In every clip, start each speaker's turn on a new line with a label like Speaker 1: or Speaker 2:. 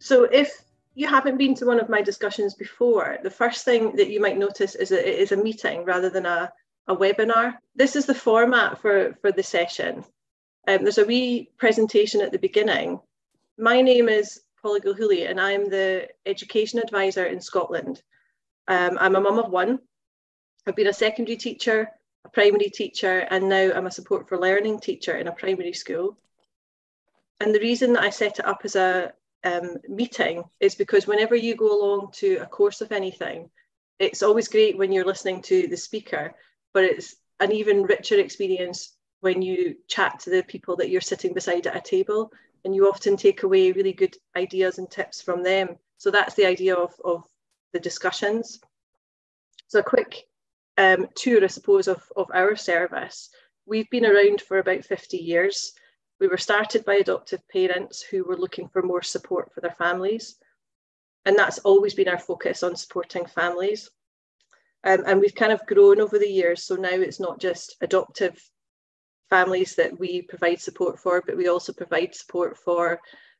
Speaker 1: So if you haven't been to one of my discussions before, the first thing that you might notice is that it is a meeting rather than a webinar. This is the format for the session. There's a wee presentation at the beginning. My name is Paula Gilhooly and I'm the Education Advisor in Scotland. I'm a mum of one. I've been a secondary teacher, a primary teacher, and now I'm a support for learning teacher in a primary school. And the reason that I set it up as a meeting is because whenever you go along to a course of anything, it's always great when you're listening to the speaker, but it's an even richer experience when you chat to the people that you're sitting beside at a table, and you often take away really good ideas and tips from them. So that's the idea of the discussions. So a quick tour, I suppose, of our service. We've been around for about 50 years. We were started by adoptive parents who were looking for more support for their families. And that's always been our focus, on supporting families. And we've kind of grown over the years. So now it's not just adoptive families that we provide support for, but we also provide support for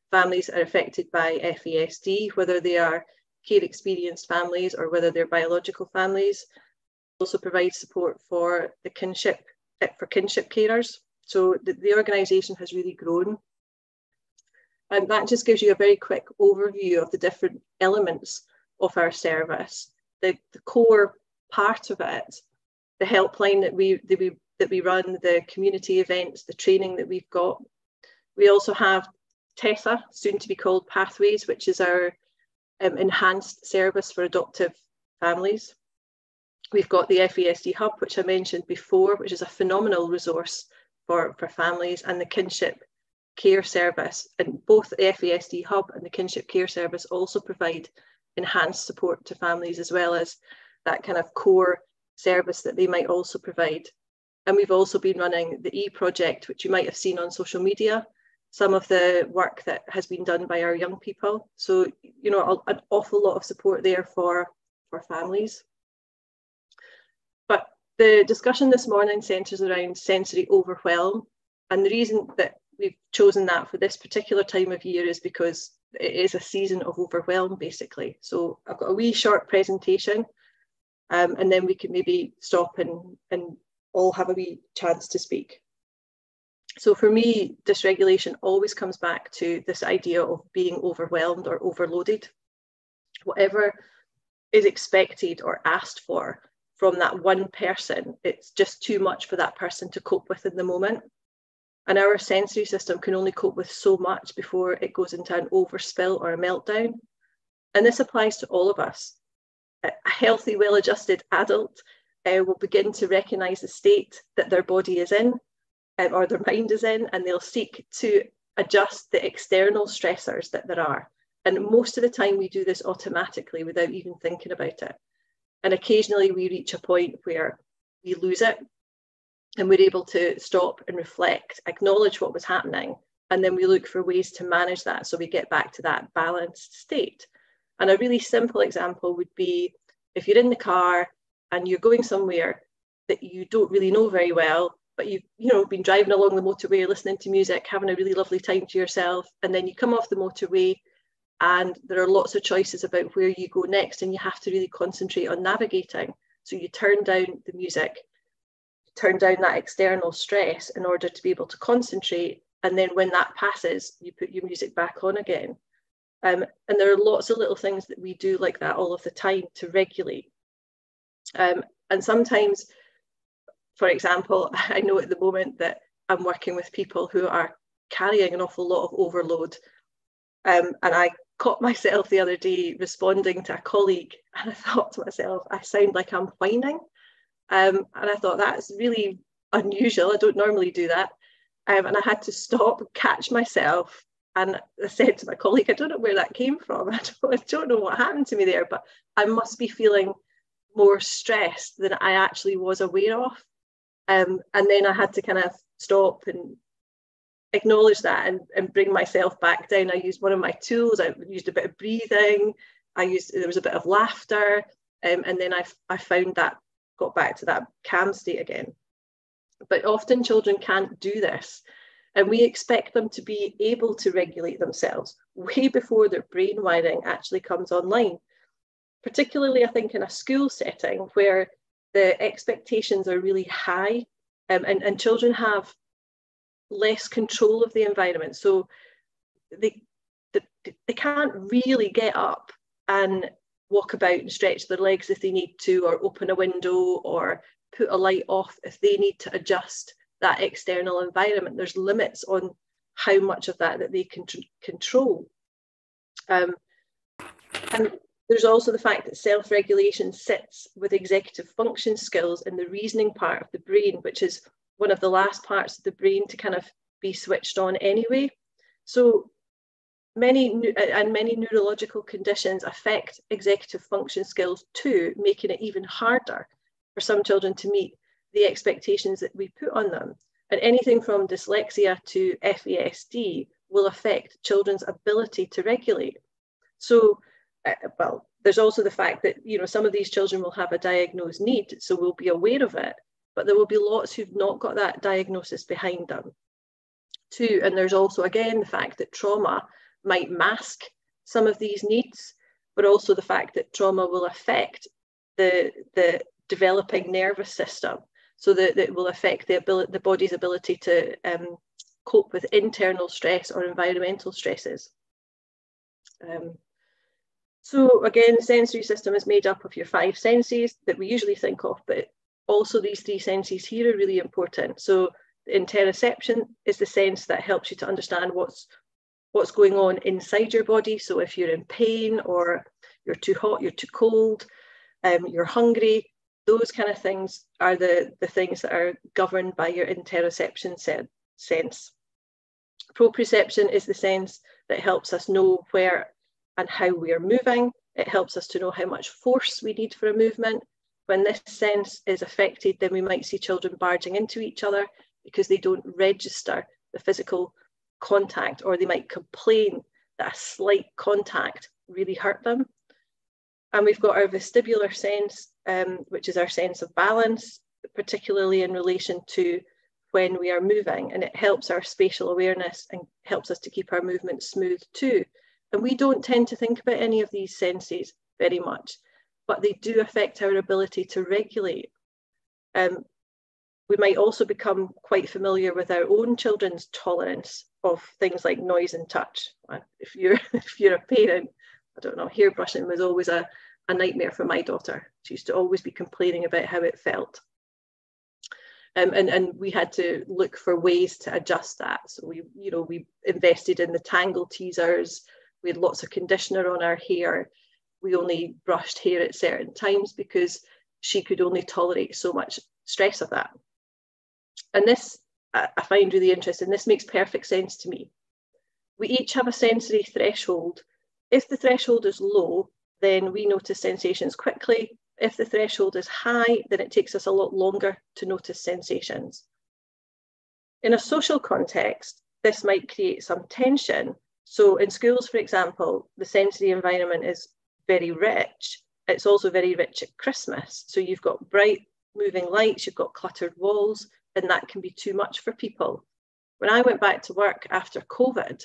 Speaker 1: families that are affected by FASD, whether they are care experienced families or whether they're biological families. We also provide support for the kinship carers. So the organisation has really grown. And that just gives you a very quick overview of the different elements of our service. The core part of it, the helpline that we run, the community events, the training that we've got. We also have TESA, soon to be called Pathways, which is our enhanced service for adoptive families. We've got the FASD Hub, which I mentioned before, which is a phenomenal resource for families, and the kinship care service. And both the FASD Hub and the kinship care service also provide enhanced support to families, as well as that kind of core service that they might also provide. And we've also been running the e-project, which you might have seen on social media, some of the work that has been done by our young people. So, you know, an awful lot of support there for families. But the discussion this morning centres around sensory overwhelm. And the reason that we've chosen that for this particular time of year is because it is a season of overwhelm, basically. So I've got a wee short presentation, and then we can maybe stop and all have a wee chance to speak. So for me, dysregulation always comes back to this idea of being overwhelmed or overloaded. Whatever is expected or asked for from that one person, it's just too much for that person to cope with in the moment. And our sensory system can only cope with so much before it goes into an overspill or a meltdown. And this applies to all of us. A healthy, well-adjusted adult will begin to recognise the state that their body is in, or their mind is in, and they'll seek to adjust the external stressors that there are. And most of the time we do this automatically without even thinking about it. And occasionally we reach a point where we lose it and we're able to stop and reflect, acknowledge what was happening, and then we look for ways to manage that so we get back to that balanced state. And a really simple example would be if you're in the car and you're going somewhere that you don't really know very well, but you've been driving along the motorway, listening to music, having a really lovely time to yourself, and then you come off the motorway and there are lots of choices about where you go next, and you have to really concentrate on navigating. So you turn down the music, turn down that external stress in order to be able to concentrate, and then when that passes, you put your music back on again. And there are lots of little things that we do like that all of the time to regulate. And sometimes, for example, I know at the moment that I'm working with people who are carrying an awful lot of overload. And I caught myself the other day responding to a colleague, and I thought to myself, I sound like I'm whining. And I thought, that's really unusual. I don't normally do that. And I had to stop, catch myself. And I said to my colleague, I don't know where that came from. I don't know what happened to me there, but I must be feeling more stressed than I actually was aware of. And then I had to kind of stop and acknowledge that and bring myself back down. I used one of my tools. I used a bit of breathing. There was a bit of laughter. And then I found that, got back to that calm state again. But often children can't do this. And we expect them to be able to regulate themselves way before their brain wiring actually comes online. Particularly, I think, in a school setting where the expectations are really high, and children have less control of the environment. So they can't really get up and walk about and stretch their legs if they need to, or open a window, or put a light off if they need to adjust that external environment. There's limits on how much of that they can control. And there's also the fact that self-regulation sits with executive function skills in the reasoning part of the brain, which is one of the last parts of the brain to kind of be switched on anyway. So many neurological conditions affect executive function skills too, making it even harder for some children to meet the expectations that we put on them. And anything from dyslexia to FASD will affect children's ability to regulate. So, well, there's also the fact that, you know, some of these children will have a diagnosed need, so we'll be aware of it, but there will be lots who've not got that diagnosis behind them too. And there's also, again, the fact that trauma might mask some of these needs, but also the fact that trauma will affect the developing nervous system, so that it will affect the body's ability to cope with internal stress or environmental stresses. So again, the sensory system is made up of your 5 senses that we usually think of, but also these 3 senses here are really important. So the interoception is the sense that helps you to understand what's going on inside your body. So if you're in pain, or you're too hot, you're too cold, you're hungry, those kind of things are the things that are governed by your interoception sense. Proprioception is the sense that helps us know where and how we are moving. It helps us to know how much force we need for a movement. When this sense is affected, then we might see children barging into each other because they don't register the physical contact, or they might complain that a slight contact really hurt them. And we've got our vestibular sense, which is our sense of balance, particularly in relation to when we are moving, and it helps our spatial awareness and helps us to keep our movement smooth too. And we don't tend to think about any of these senses very much, but they do affect our ability to regulate. We might also become quite familiar with our own children's tolerance of things like noise and touch. If you're a parent, I don't know, hairbrushing was always a nightmare for my daughter. She used to always be complaining about how it felt. And we had to look for ways to adjust that. So we invested in the tangle teasers. We had lots of conditioner on our hair. We only brushed hair at certain times because she could only tolerate so much stress of that. And this I find really interesting. This makes perfect sense to me. We each have a sensory threshold. If the threshold is low, then we notice sensations quickly. If the threshold is high, then it takes us a lot longer to notice sensations. In a social context, this might create some tension. So in schools, for example, the sensory environment is very rich. It's also very rich at Christmas. So you've got bright moving lights, you've got cluttered walls, and that can be too much for people. When I went back to work after COVID,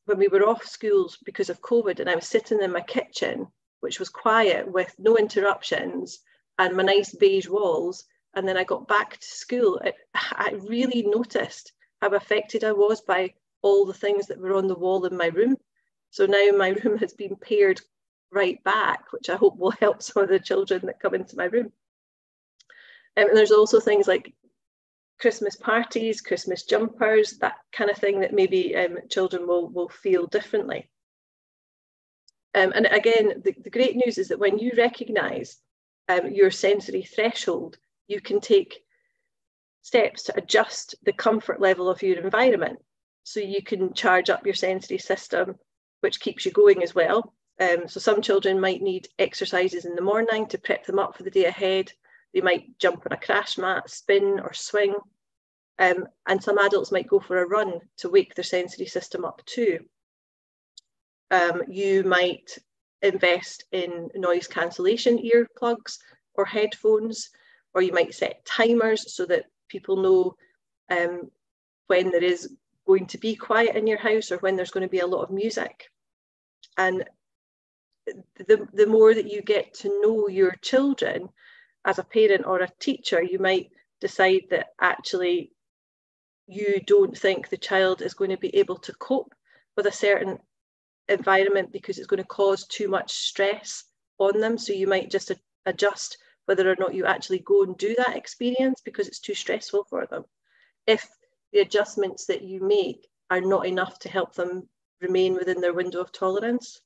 Speaker 1: when we were off schools because of COVID, and I was sitting in my kitchen, which was quiet with no interruptions and my nice beige walls, and then I got back to school, I really noticed how affected I was by all the things that were on the wall in my room. So now my room has been pared right back, which I hope will help some of the children that come into my room. And there's also things like Christmas parties, Christmas jumpers, that kind of thing that maybe children will feel differently. And again, the great news is that when you recognise your sensory threshold, you can take steps to adjust the comfort level of your environment. So you can charge up your sensory system, which keeps you going as well. So some children might need exercises in the morning to prep them up for the day ahead. They might jump on a crash mat, spin or swing. And some adults might go for a run to wake their sensory system up too. You might invest in noise cancellation earplugs or headphones, or you might set timers so that people know when there is going to be quiet in your house or when there's going to be a lot of music. And the more that you get to know your children as a parent or a teacher, you might decide that actually you don't think the child is going to be able to cope with a certain environment because it's going to cause too much stress on them. So you might just adjust whether or not you actually go and do that experience because it's too stressful for them. If the adjustments that you make are not enough to help them remain within their window of tolerance.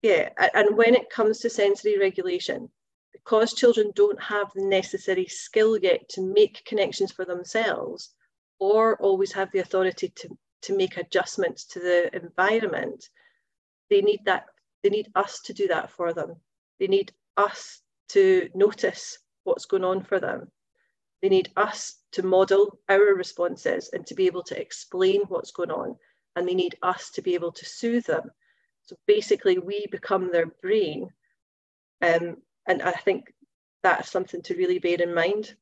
Speaker 1: Yeah, and when it comes to sensory regulation, because children don't have the necessary skill yet to make connections for themselves or always have the authority to make adjustments to the environment, they need us to do that for them. They need us to notice what's going on for them. They need us to model our responses and to be able to explain what's going on. And they need us to be able to soothe them. So basically, we become their brain. And I think that's something to really bear in mind.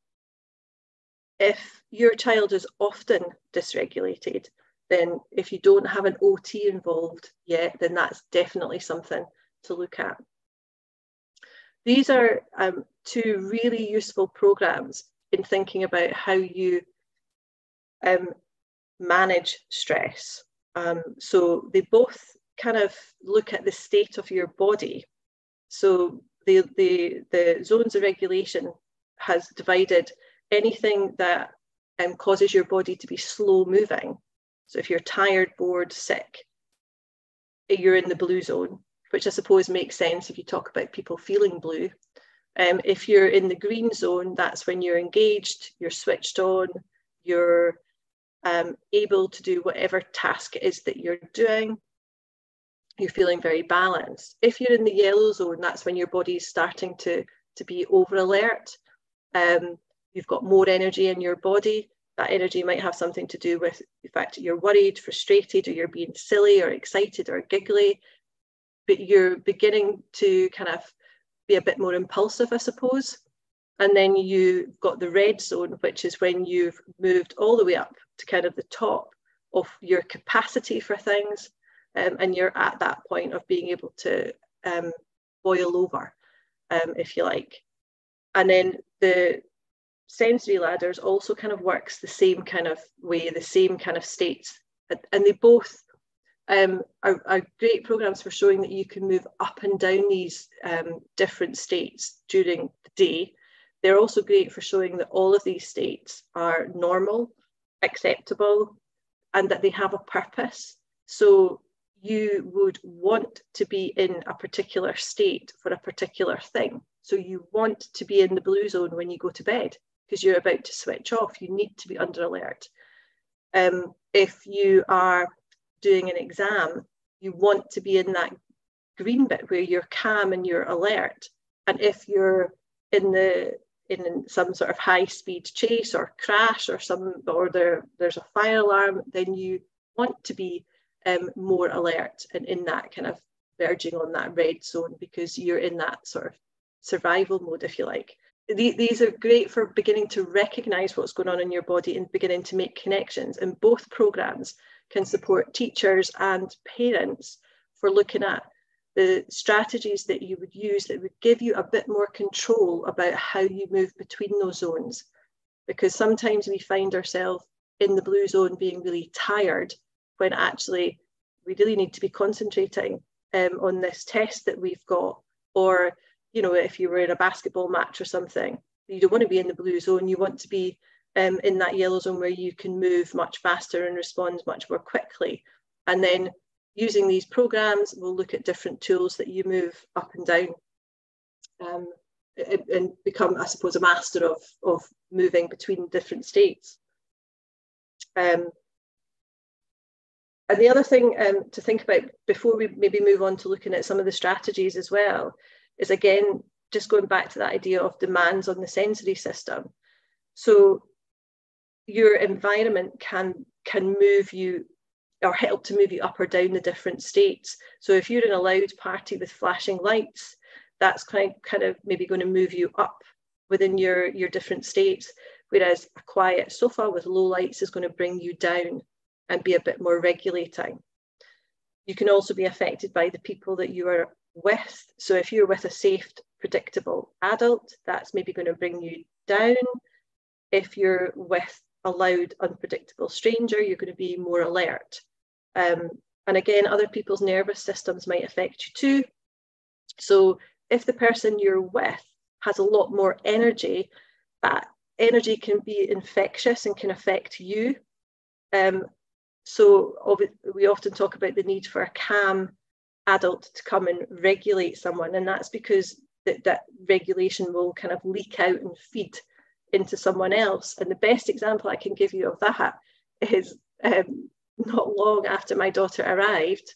Speaker 1: If your child is often dysregulated, then if you don't have an OT involved yet, then that's definitely something to look at. These are two really useful programs in thinking about how you manage stress. So they both kind of look at the state of your body. So the zones of regulation has divided anything that causes your body to be slow moving. So if you're tired, bored, sick, you're in the blue zone, which I suppose makes sense if you talk about people feeling blue. If you're in the green zone, that's when you're engaged, you're switched on, you're able to do whatever task it is that you're doing. You're feeling very balanced. If you're in the yellow zone, that's when your body is starting to be over alert. You've got more energy in your body. That energy might have something to do with the fact that you're worried, frustrated, or you're being silly or excited or giggly, but you're beginning to kind of be a bit more impulsive, I suppose. And then you've got the red zone, which is when you've moved all the way up to kind of the top of your capacity for things. And you're at that point of being able to boil over, if you like. And then the sensory ladders also kind of works the same kind of way, the same kind of states. And they both are great programs for showing that you can move up and down these different states during the day. They're also great for showing that all of these states are normal, acceptable, and that they have a purpose. So you would want to be in a particular state for a particular thing. So you want to be in the blue zone when you go to bed because you're about to switch off. You need to be under alert. If you are doing an exam, you want to be in that green bit where you're calm and you're alert. And if you're in some sort of high-speed chase or crash or there's a fire alarm, then you want to be more alert and in that kind of verging on that red zone because you're in that sort of survival mode, if you like. These are great for beginning to recognize what's going on in your body and beginning to make connections. And both programs can support teachers and parents for looking at the strategies that you would use that would give you a bit more control about how you move between those zones. Because sometimes we find ourselves in the blue zone being really tired when actually we really need to be concentrating on this test that we've got. Or, you know, if you were in a basketball match or something, you don't want to be in the blue zone. You want to be in that yellow zone where you can move much faster and respond much more quickly. And then using these programs, we'll look at different tools that you move up and down and become, I suppose, a master of moving between different states. And the other thing to think about before we maybe move on to looking at some of the strategies as well is, again, just going back to that idea of demands on the sensory system. So your environment can move you or help to move you up or down the different states. So if you're in a loud party with flashing lights, that's kind of maybe going to move you up within your different states, whereas a quiet sofa with low lights is going to bring you down and be a bit more regulating. You can also be affected by the people that you are with. So if you're with a safe, predictable adult, that's maybe going to bring you down. If you're with a loud, unpredictable stranger, you're going to be more alert. And again, other people's nervous systems might affect you too. So if the person you're with has a lot more energy, that energy can be infectious and can affect you. So we often talk about the need for a calm adult to come and regulate someone, and that's because that regulation will kind of leak out and feed into someone else. And the best example I can give you of that is not long after my daughter arrived,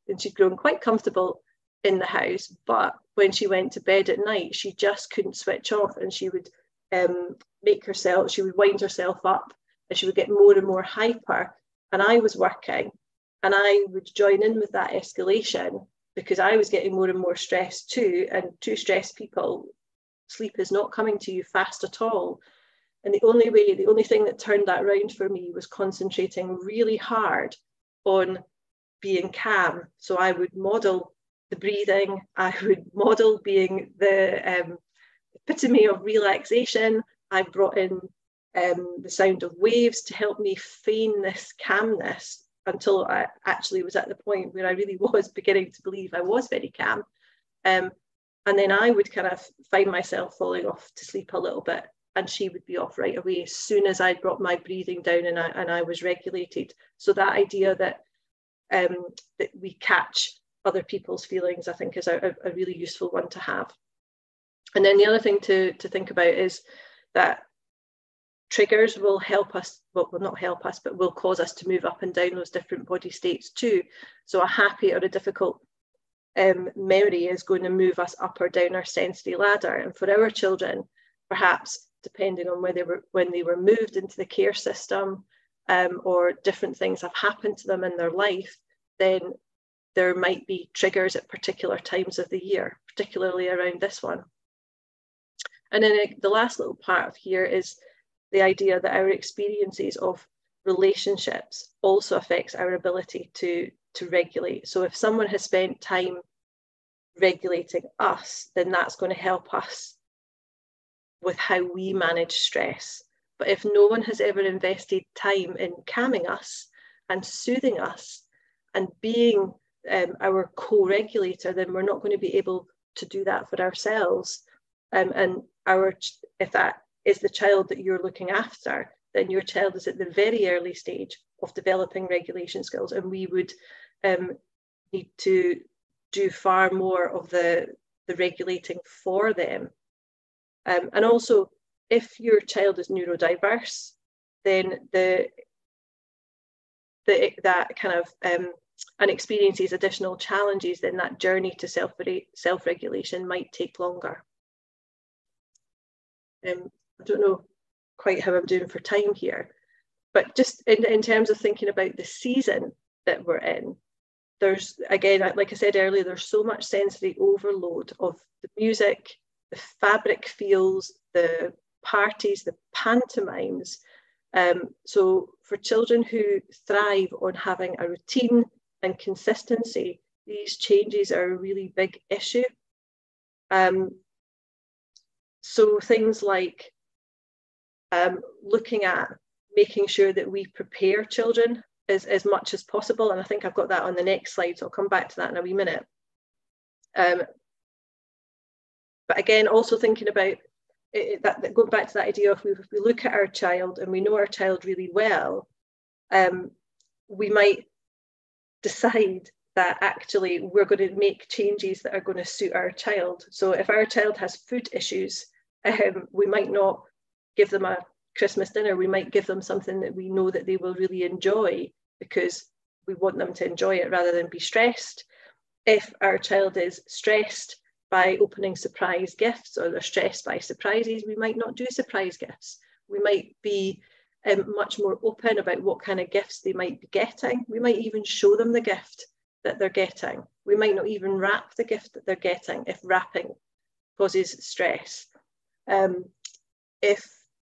Speaker 1: and she'd grown quite comfortable in the house, but when she went to bed at night, she just couldn't switch off, and she would she would wind herself up, and she would get more and more hyper. And I was working, and I would join in with that escalation because I was getting more and more stressed too. And two stressed people, sleep is not coming to you fast at all. And the only thing that turned that round for me was concentrating really hard on being calm. So I would model the breathing, I would model being the epitome of relaxation. I brought in the sound of waves to help me feign this calmness until I actually was at the point where I really was beginning to believe I was very calm. And then I would kind of find myself falling off to sleep a little bit, and she would be off right away as soon as I brought my breathing down and I was regulated. So that idea that we catch other people's feelings, I think, is a really useful one to have. And then the other thing to think about is that triggers will help us, well, will not help us, but will cause us to move up and down those different body states too. So a happy or a difficult memory is going to move us up or down our sensory ladder. And for our children, perhaps depending on when they were moved into the care system, or different things have happened to them in their life, then there might be triggers at particular times of the year, particularly around this one. And then the last little part of here is the idea that our experiences of relationships also affects our ability to regulate. So if someone has spent time regulating us, then that's going to help us with how we manage stress. But if no one has ever invested time in calming us and soothing us and being our co-regulator, then we're not going to be able to do that for ourselves. And if that is the child that you're looking after, then your child is at the very early stage of developing regulation skills, and we would need to do far more of the regulating for them. And also, if your child is neurodiverse, then that kind of and experiences additional challenges, then that journey to self-regulation might take longer. I don't know quite how I'm doing for time here, but just in terms of thinking about the season that we're in, there's, again, like I said earlier, there's so much sensory overload of the music, the fabric feels, the parties, the pantomimes. So for children who thrive on having a routine and consistency, these changes are a really big issue. So things like looking at making sure that we prepare children as much as possible. And I think I've got that on the next slide, so I'll come back to that in a wee minute. But again, also thinking about that going back to that idea of if we look at our child and we know our child really well, we might decide that actually we're going to make changes that are going to suit our child. So if our child has food issues, we might not give them a Christmas dinner. We might give them something that we know that they will really enjoy because we want them to enjoy it rather than be stressed. If our child is stressed by opening surprise gifts, or they're stressed by surprises, we might not do surprise gifts. We might be much more open about what kind of gifts they might be getting. We might even show them the gift that they're getting. We might not even wrap the gift that they're getting if wrapping causes stress. If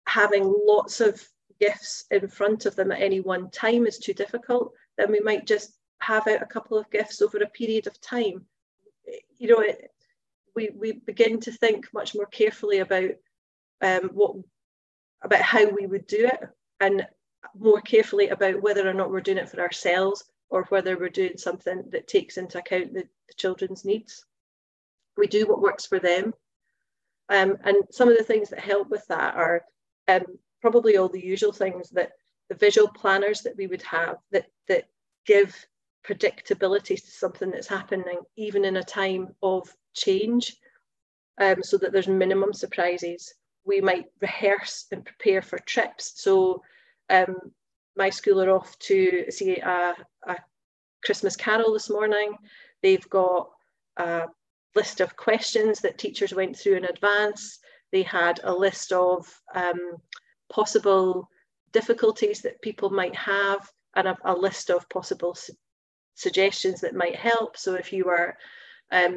Speaker 1: having lots of gifts in front of them at any one time is too difficult, then we might just have out a couple of gifts over a period of time. You know, we begin to think much more carefully about about how we would do it, and more carefully about whether or not we're doing it for ourselves or whether we're doing something that takes into account the children's needs. We do what works for them. And some of the things that help with that are probably all the usual things, that the visual planners that we would have that give predictability to something that's happening, even in a time of change, so that there's minimum surprises. We might rehearse and prepare for trips. So my school are off to see a Christmas carol this morning. They've got a list of questions that teachers went through in advance. They had a list of possible difficulties that people might have, and a list of possible suggestions that might help. So if you were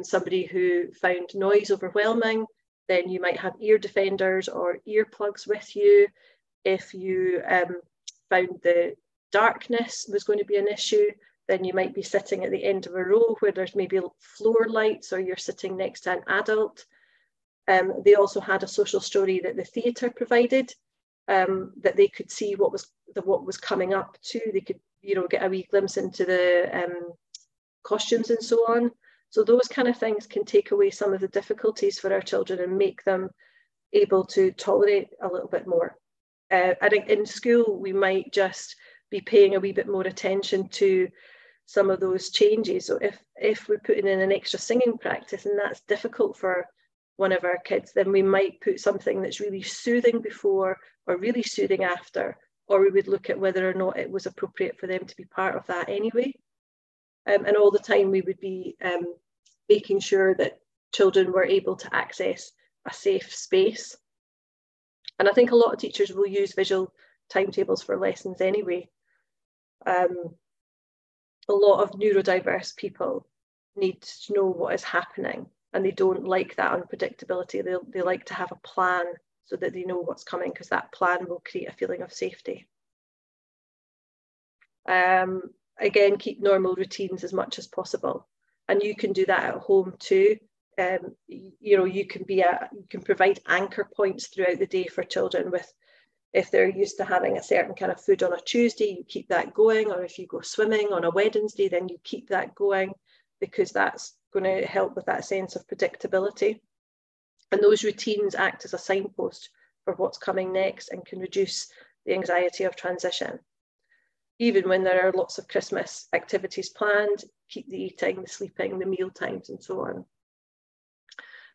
Speaker 1: somebody who found noise overwhelming, then you might have ear defenders or earplugs with you. If you found the darkness was going to be an issue, then you might be sitting at the end of a row where there's maybe floor lights, or you're sitting next to an adult. They also had a social story that the theatre provided, that they could see what was coming up to. They could, you know, get a wee glimpse into the costumes and so on. So those kind of things can take away some of the difficulties for our children and make them able to tolerate a little bit more. I think in school we might just be paying a wee bit more attention to some of those changes. So if we're putting in an extra singing practice and that's difficult for one of our kids, then we might put something that's really soothing before or really soothing after, or we would look at whether or not it was appropriate for them to be part of that anyway. And all the time we would be making sure that children were able to access a safe space. And I think a lot of teachers will use visual timetables for lessons anyway. A lot of neurodiverse people need to know what is happening, and they don't like that unpredictability. They like to have a plan so that they know what's coming, because that plan will create a feeling of safety. Again, keep normal routines as much as possible, and you can do that at home too. You know, you can provide anchor points throughout the day for children. With, if they're used to having a certain kind of food on a Tuesday, you keep that going, or if you go swimming on a Wednesday, then you keep that going, because that's going to help with that sense of predictability. And those routines act as a signpost for what's coming next and can reduce the anxiety of transition. Even when there are lots of Christmas activities planned, keep the eating, the sleeping, the meal times and so on.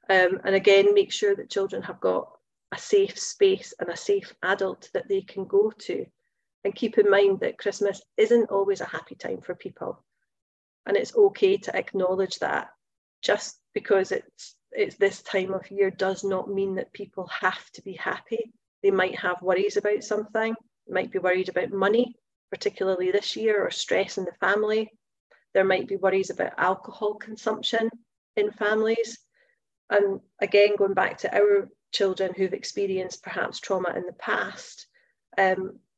Speaker 1: And again, make sure that children have got a safe space and a safe adult that they can go to. And keep in mind that Christmas isn't always a happy time for people. And it's okay to acknowledge that. Just because it's this time of year does not mean that people have to be happy. They might have worries about something, they might be worried about money, particularly this year, or stress in the family. There might be worries about alcohol consumption in families. And again, going back to our children who've experienced perhaps trauma in the past,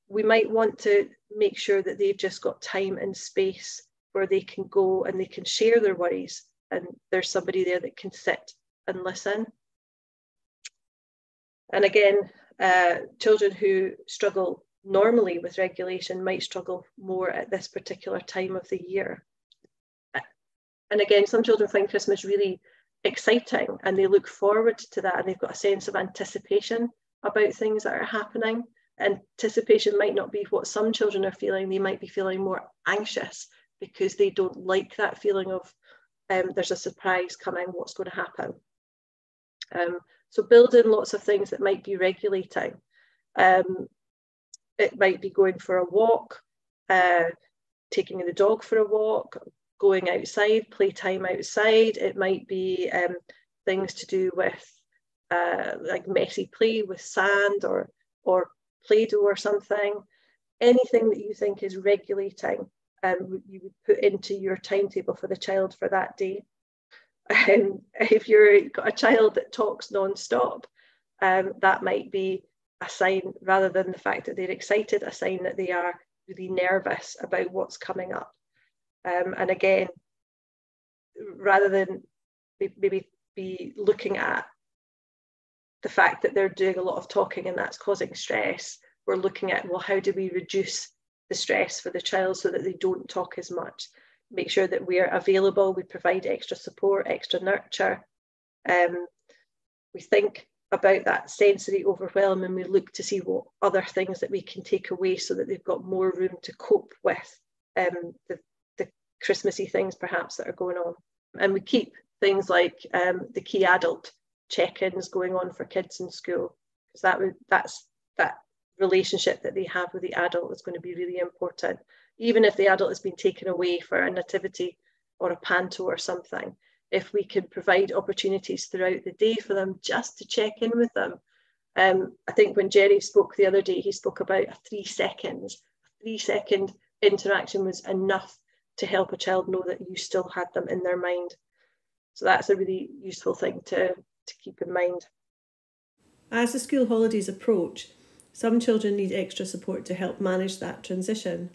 Speaker 1: we might want to make sure that they've just got time and space where they can go and they can share their worries, and there's somebody there that can sit and listen. And again, children who struggle normally with regulation might struggle more at this particular time of the year. And again, some children find Christmas really exciting and they look forward to that, and they've got a sense of anticipation about things that are happening. Anticipation might not be what some children are feeling. They might be feeling more anxious because they don't like that feeling of there's a surprise coming, what's going to happen. So build in lots of things that might be regulating. It might be going for a walk, taking the dog for a walk, going outside, playtime outside. It might be things to do with like messy play with sand or Play-Doh or something. Anything that you think is regulating, you would put into your timetable for the child for that day. If you've got a child that talks non-stop, that might be a sign, rather than the fact that they're excited, a sign that they are really nervous about what's coming up. And again, rather than maybe be looking at the fact that they're doing a lot of talking and that's causing stress, we're looking at, well, how do we reduce the stress for the child so that they don't talk as much? Make sure that we are available, we provide extra support, extra nurture. We think about that sensory overwhelm, and we look to see what other things that we can take away so that they've got more room to cope with the Christmassy things perhaps that are going on. And we keep things like the key adult check-ins going on for kids in school, because that relationship that they have with the adult is going to be really important. Even if the adult has been taken away for a nativity or a panto or something, if we can provide opportunities throughout the day for them just to check in with them. I think when Jerry spoke the other day, he spoke about 3 seconds. A 3-second interaction was enough to help a child know that you still had them in their mind. So that's a really useful thing to keep in mind.
Speaker 2: As the school holidays approach, some children need extra support to help manage that transition.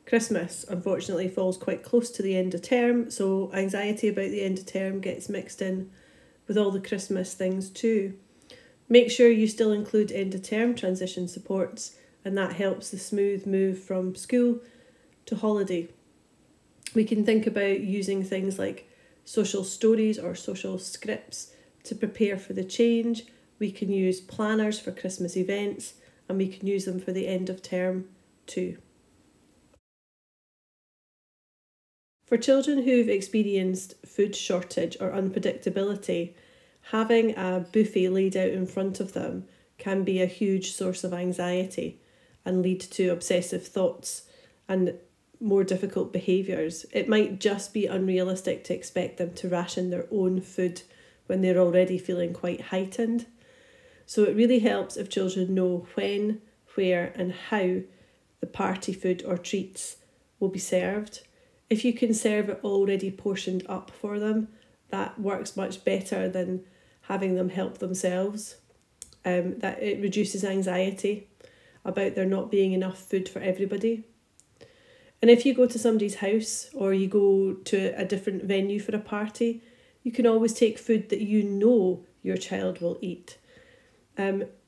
Speaker 2: Christmas, unfortunately, falls quite close to the end of term, so anxiety about the end of term gets mixed in with all the Christmas things too. Make sure you still include end of term transition supports, and that helps the smooth move from school to holiday. We can think about using things like social stories or social scripts to prepare for the change. We can use planners for Christmas events, and we can use them for the end of term too. For children who've experienced food shortage or unpredictability, having a buffet laid out in front of them can be a huge source of anxiety and lead to obsessive thoughts and more difficult behaviours. It might just be unrealistic to expect them to ration their own food when they're already feeling quite heightened. So it really helps if children know when, where and how the party food or treats will be served. If you can serve it already portioned up for them, that works much better than having them help themselves. That it reduces anxiety about there not being enough food for everybody. And if you go to somebody's house or you go to a different venue for a party, you can always take food that you know your child will eat.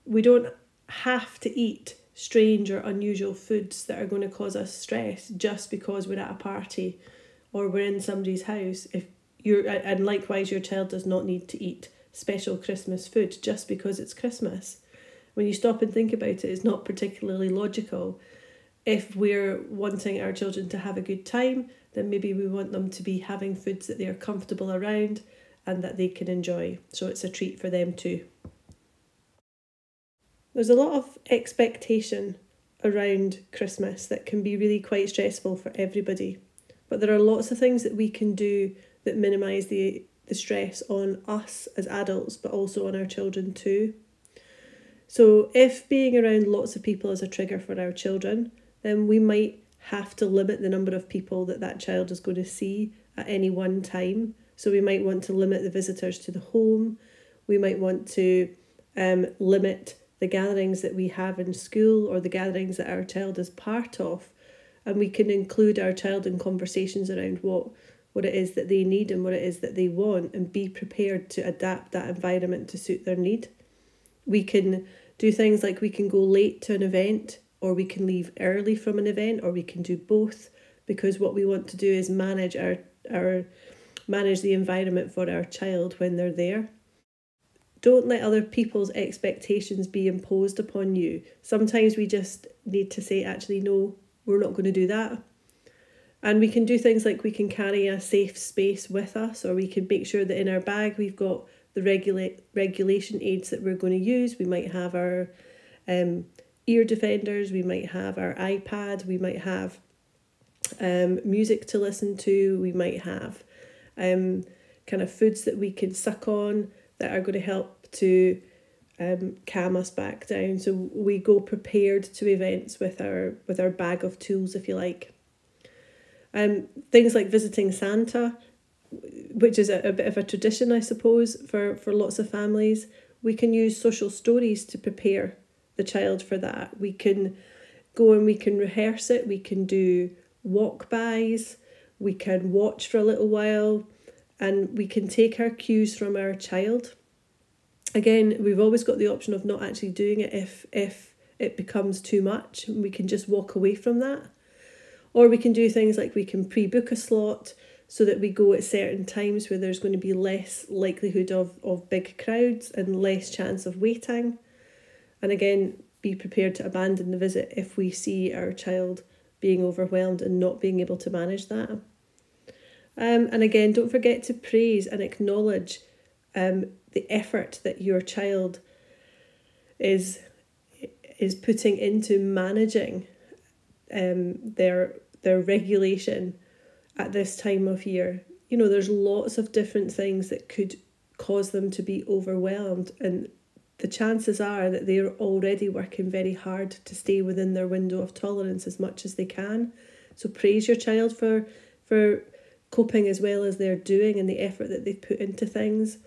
Speaker 2: We don't have to eat strange or unusual foods that are going to cause us stress just because we're at a party or we're in somebody's house. And likewise, your child does not need to eat special Christmas food just because it's Christmas. When you stop and think about it, it's not particularly logical. If we're wanting our children to have a good time, then maybe we want them to be having foods that they are comfortable around and that they can enjoy. So it's a treat for them too. There's a lot of expectation around Christmas that can be really quite stressful for everybody. But there are lots of things that we can do that minimise the stress on us as adults, but also on our children too. So if being around lots of people is a trigger for our children, then we might have to limit the number of people that child is going to see at any one time. So we might want to limit the visitors to the home. We might want to limit the gatherings that we have in school or the gatherings that our child is part of. And we can include our child in conversations around what it is that they need and what it is that they want, and be prepared to adapt that environment to suit their need. We can do things like we can go late to an event, or we can leave early from an event, or we can do both, because what we want to do is manage manage the environment for our child when they're there. Don't let other people's expectations be imposed upon you. Sometimes we just need to say, actually, no, we're not going to do that. And we can do things like we can carry a safe space with us, or we can make sure that in our bag we've got the regulation aids that we're going to use. We might have our ear defenders, we might have our iPad, we might have music to listen to, we might have kind of foods that we can suck on that are going to help to calm us back down. So we go prepared to events with our bag of tools, if you like. Things like visiting Santa, which is a bit of a tradition, I suppose, for lots of families. We can use social stories to prepare the child for that. We can go and we can rehearse it. We can do walk-bys. We can watch for a little while, and we can take our cues from our child. Again, we've always got the option of not actually doing it if it becomes too much, and we can just walk away from that. Or we can do things like we can pre-book a slot so that we go at certain times where there's going to be less likelihood of big crowds and less chance of waiting. And again, be prepared to abandon the visit if we see our child being overwhelmed and not being able to manage that. And again, don't forget to praise and acknowledge the effort that your child is putting into managing their regulation at this time of year. You know, there's lots of different things that could cause them to be overwhelmed, and the chances are that they're already working very hard to stay within their window of tolerance as much as they can. So praise your child for coping as well as they're doing and the effort that they've put into things.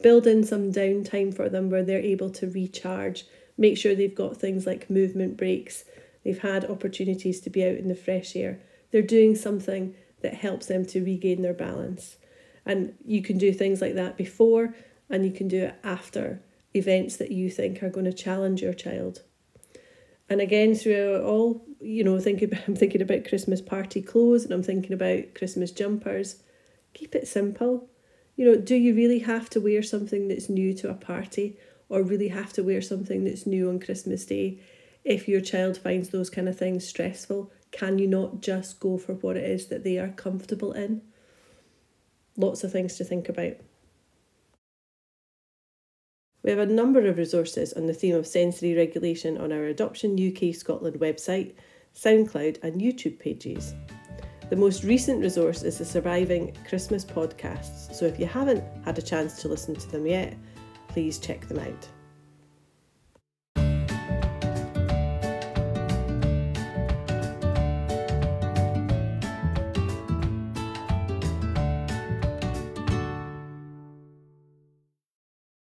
Speaker 2: Build in some downtime for them where they're able to recharge. Make sure they've got things like movement breaks. They've had opportunities to be out in the fresh air. They're doing something that helps them to regain their balance. And you can do things like that before, and you can do it after events that you think are going to challenge your child. And again, throughout it all, you know, I'm thinking about Christmas party clothes, and I'm thinking about Christmas jumpers. Keep it simple. You know, do you really have to wear something that's new to a party, or really have to wear something that's new on Christmas Day? If your child finds those kind of things stressful, can you not just go for what it is that they are comfortable in? Lots of things to think about. We have a number of resources on the theme of sensory regulation on our Adoption UK Scotland website, SoundCloud and YouTube pages. The most recent resource is the Surviving Christmas podcasts, so if you haven't had a chance to listen to them yet, please check them out.